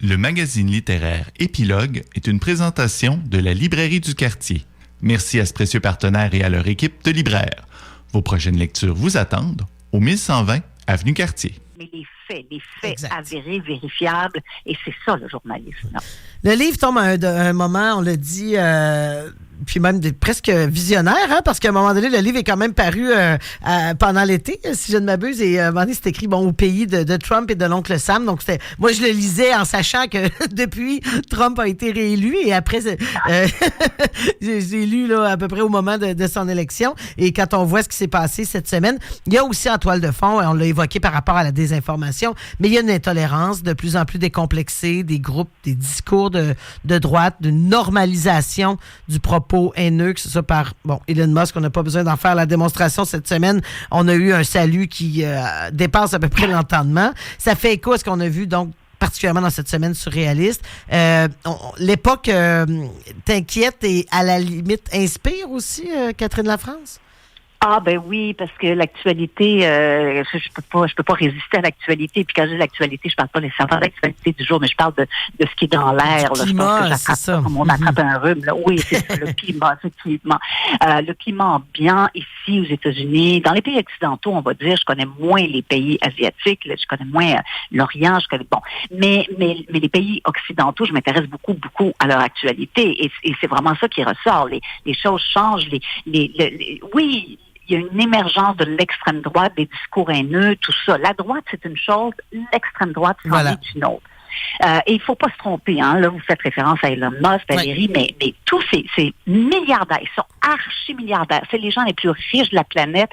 Le magazine littéraire Épilogue est une présentation de la Librairie du Quartier. Merci à ce précieux partenaire et à leur équipe de libraires. Vos prochaines lectures vous attendent au 1120 Avenue Cartier. Mais les faits avérés, vérifiables, et c'est ça le journalisme. Là. Le livre tombe à un moment, on l'a dit, puis même presque visionnaire, hein, parce qu'à un moment donné, le livre est quand même paru pendant l'été, si je ne m'abuse, et à un moment donné, c'est écrit au pays de Trump et de l'oncle Sam. Donc, moi, je le lisais en sachant que depuis, Trump a été réélu, et après, j'ai lu là, à peu près au moment de son élection. Et quand on voit ce qui s'est passé cette semaine, il y a aussi en toile de fond, on l'a évoqué par rapport à la désinformation, mais il y a une intolérance de plus en plus décomplexée, des groupes, des discours de droite, de normalisation du propos haineux, que ce soit par Elon Musk. On n'a pas besoin d'en faire la démonstration cette semaine. On a eu un salut qui dépasse à peu près l'entendement. Ça fait écho à ce qu'on a vu, donc, particulièrement dans cette semaine surréaliste. L'époque t'inquiète et à la limite inspire aussi, Catherine Lafrance? Ah ben oui, parce que l'actualité, je peux pas résister à l'actualité. Puis quand je dis l'actualité, je parle pas nécessairement de l'actualité du jour, mais je parle de ce qui est dans l'air. Le climat, c'est ça. Comme on attrape un rhume. Là. Oui, c'est ça, le climat, effectivement. Le climat ambiant ici aux États-Unis, dans les pays occidentaux, on va dire, je connais moins les pays asiatiques, là, je connais moins l'Orient, mais les pays occidentaux, je m'intéresse beaucoup à leur actualité, et c'est vraiment ça qui ressort. Les choses changent. Oui. Il y a une émergence de l'extrême droite, des discours haineux, tout ça. La droite, c'est une chose, l'extrême droite, c'en est une autre. Et il faut pas se tromper, hein. Là, vous faites référence à Elon Musk, Valérie, mais tous ces milliardaires, ils sont archi-milliardaires. C'est les gens les plus riches de la planète.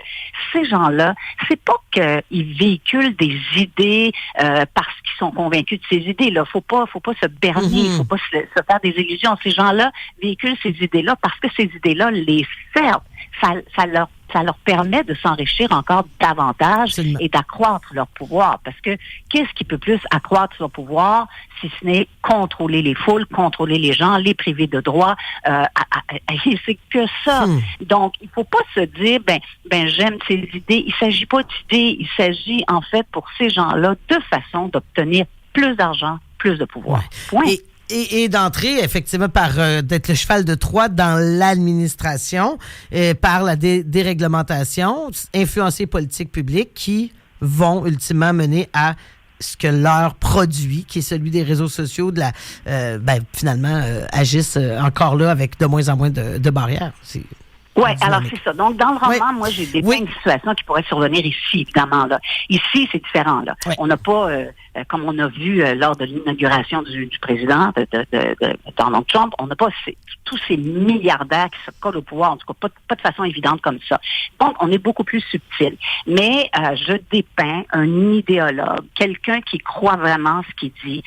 Ces gens-là, c'est pas qu'ils véhiculent des idées parce qu'ils sont convaincus de ces idées-là. Faut pas se berner, faut pas se faire des illusions. Ces gens-là véhiculent ces idées-là parce que ces idées-là les servent. Ça leur permet de s'enrichir encore davantage et d'accroître leur pouvoir. Parce que qu'est-ce qui peut plus accroître leur pouvoir si ce n'est contrôler les foules, contrôler les gens, les priver de droits? C'est que ça. Donc, il faut pas se dire, j'aime ces idées. Il s'agit pas d'idées. Il s'agit, en fait, pour ces gens-là, de façon d'obtenir plus d'argent, plus de pouvoir. Point. Et d'entrer, effectivement, par d'être le cheval de Troie dans l'administration, par la déréglementation, influencer les politiques publiques qui vont ultimement mener à ce que leur produit, qui est celui des réseaux sociaux, finalement, agissent encore là avec de moins en moins de barrières. Oui, alors c'est ça. Donc, dans le roman, moi, j'ai dépeint une situation qui pourrait survenir ici, évidemment. Là. Ici, c'est différent. Là. On n'a pas, comme on a vu lors de l'inauguration du président, de Donald Trump, on n'a pas tous ces milliardaires qui se collent au pouvoir, en tout cas pas de façon évidente comme ça. Donc, on est beaucoup plus subtil. Mais je dépeins un idéologue, quelqu'un qui croit vraiment ce qu'il dit,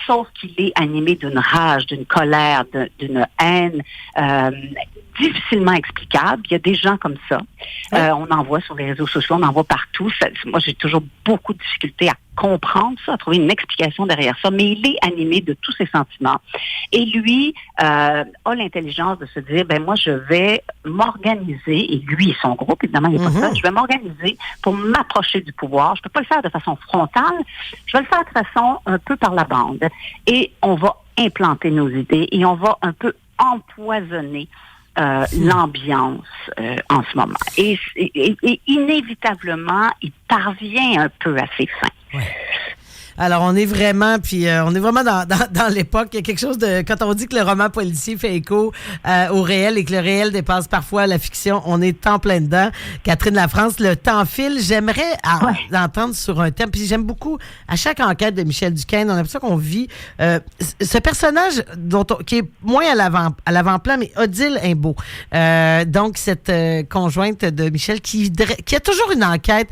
sauf qu'il est animé d'une rage, d'une colère, d'une haine difficilement explicable. Il y a des gens comme ça. On en voit sur les réseaux sociaux, on en voit partout. Moi, j'ai toujours beaucoup de difficultés à comprendre ça, à trouver une explication derrière ça, mais il est animé de tous ses sentiments. Et lui a l'intelligence de se dire, moi, je vais m'organiser, et lui et son groupe, évidemment, il n'est pas ça, je vais m'organiser pour m'approcher du pouvoir. Je peux pas le faire de façon frontale, je vais le faire de façon un peu par la bande. Et on va implanter nos idées et on va un peu empoisonner l'ambiance en ce moment. Et inévitablement, il parvient un peu à ses fins. Alors, on est vraiment dans l'époque. Il y a quelque chose de... Quand on dit que le roman policier fait écho au réel et que le réel dépasse parfois la fiction, on est en plein dedans. Catherine Lafrance, le temps file. J'aimerais l'entendre sur un thème. Puis j'aime beaucoup, à chaque enquête de Michel Duquesne, on a l'impression qu'on vit ce personnage qui est moins à l'avant-plan, mais Odile Imbeau. Donc, cette conjointe de Michel qui a toujours une enquête,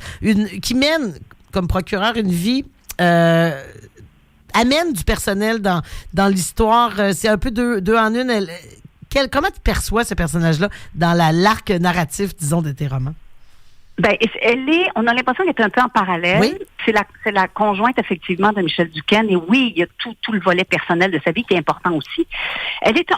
qui mène comme procureur une vie amène du personnel dans l'histoire. C'est un peu deux en une. Comment tu perçois ce personnage-là dans l'arc narratif, disons, de tes romans? On a l'impression qu'elle est un peu en parallèle. Oui. C'est la conjointe, effectivement, de Michel Duquesne. Et oui, il y a tout le volet personnel de sa vie qui est important aussi.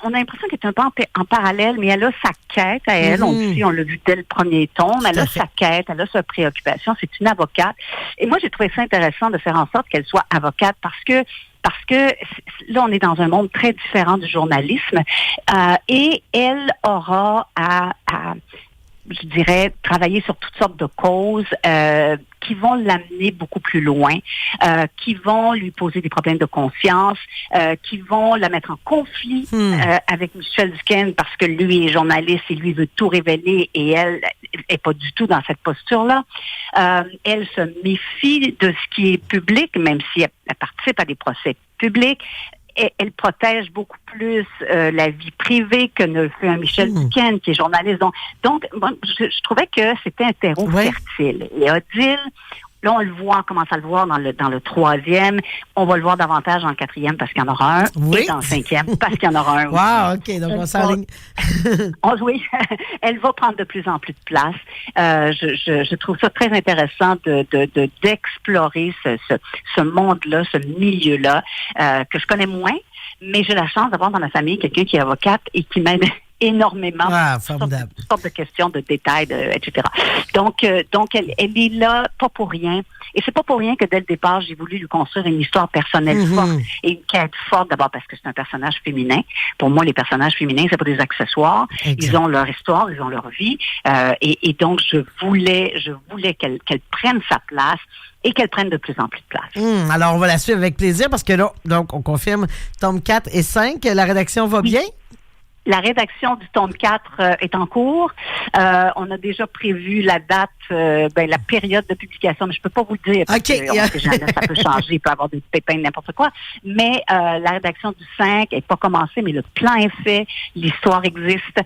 On a l'impression qu'elle est un peu en parallèle, mais elle a sa quête à elle. On l'a vu dès le premier tome. Elle a sa quête, elle a sa préoccupation. C'est une avocate. Et moi, j'ai trouvé ça intéressant de faire en sorte qu'elle soit avocate parce que parce que là, on est dans un monde très différent du journalisme et elle aura à je dirais, travailler sur toutes sortes de causes qui vont l'amener beaucoup plus loin, qui vont lui poser des problèmes de conscience, qui vont la mettre en conflit avec Michel Duquesne parce que lui est journaliste et lui veut tout révéler et elle est pas du tout dans cette posture-là. Elle se méfie de ce qui est public, même si elle participe à des procès publics. Elle protège beaucoup plus la vie privée que ne le fait un Michel Duquesne, qui est journaliste. Donc je trouvais que c'était un terreau fertile. Et Odile, là, on le voit, on commence à le voir dans le troisième. On va le voir davantage dans le quatrième parce qu'il y en aura un. Oui. Et dans le cinquième parce qu'il y en aura un aussi. Wow, OK, donc on s'enligne. Oui, elle va prendre de plus en plus de place. Je trouve ça très intéressant d'explorer ce monde-là, ce milieu-là, que je connais moins, mais j'ai la chance d'avoir dans ma famille quelqu'un qui est avocate et qui m'aide énormément. Ah, formidable. Toutes sortes de questions, de détails, etc. Donc elle est là, pas pour rien. Et c'est pas pour rien que dès le départ, j'ai voulu lui construire une histoire personnelle forte et une quête forte, d'abord parce que c'est un personnage féminin. Pour moi, les personnages féminins, c'est pas des accessoires. Exact. Ils ont leur histoire, ils ont leur vie. Et donc, je voulais qu'elle prenne sa place et qu'elle prenne de plus en plus de place. Alors, on va la suivre avec plaisir parce que là, donc, on confirme tome 4 et 5. La rédaction va bien? La rédaction du tome 4 est en cours. On a déjà prévu la date, la période de publication, mais je peux pas vous le dire parce que on sait jamais, ça peut changer, il peut y avoir des pépins, n'importe quoi. Mais la rédaction du 5 n'est pas commencée, mais le plan est fait, l'histoire existe.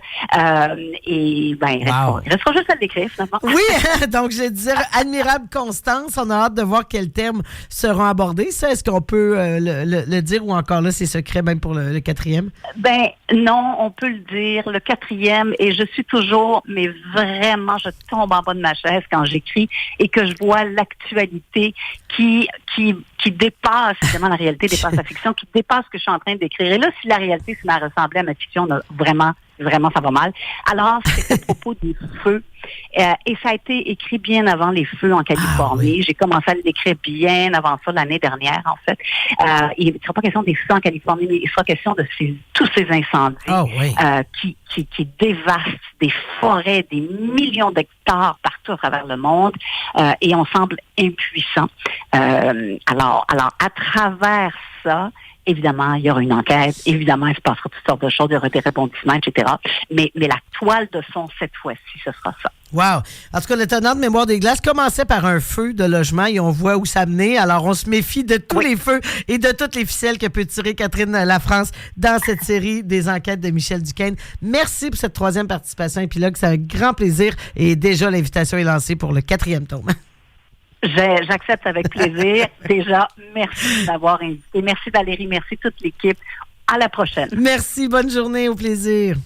Il restera juste à l'écrire, finalement. Oui, donc je vais dire, admirable Constance, on a hâte de voir quels termes seront abordés. Ça, est-ce qu'on peut le dire ou encore là, c'est secret même pour le quatrième? Non, on peut le dire, le quatrième, et je suis toujours, mais vraiment, je tombe en bas de ma chaise quand j'écris et que je vois l'actualité qui dépasse, évidemment, la réalité dépasse la fiction, qui dépasse ce que je suis en train d'écrire. Et là, si la réalité se met à ressembler à ma fiction, vraiment, ça va mal. Alors, c'est à propos des feux. Et ça a été écrit bien avant les feux en Californie. Oui. J'ai commencé à l'écrire bien avant ça, l'année dernière, en fait. Il ne sera pas question des feux en Californie, mais il sera question de tous ces incendies qui dévastent des forêts, des millions d'hectares partout à travers le monde. Et on semble impuissant. Alors, à travers ça, évidemment, il y aura une enquête. Évidemment, il se passera toutes sortes de choses, il y aura des rebondissements, etc. Mais la toile de fond, cette fois-ci, ce sera ça. Wow! En tout cas, le tenant de Mémoire des glaces commençait par un feu de logement et on voit où ça menait. Alors, on se méfie de tous les feux et de toutes les ficelles que peut tirer Catherine Lafrance dans cette série des enquêtes de Michel Duquesne. Merci pour cette troisième participation Épilogue. C'est un grand plaisir et déjà, l'invitation est lancée pour le 4e tome. J'accepte avec plaisir. Déjà, merci d'avoir invité. Merci Valérie, merci toute l'équipe. À la prochaine. Merci, bonne journée, au plaisir.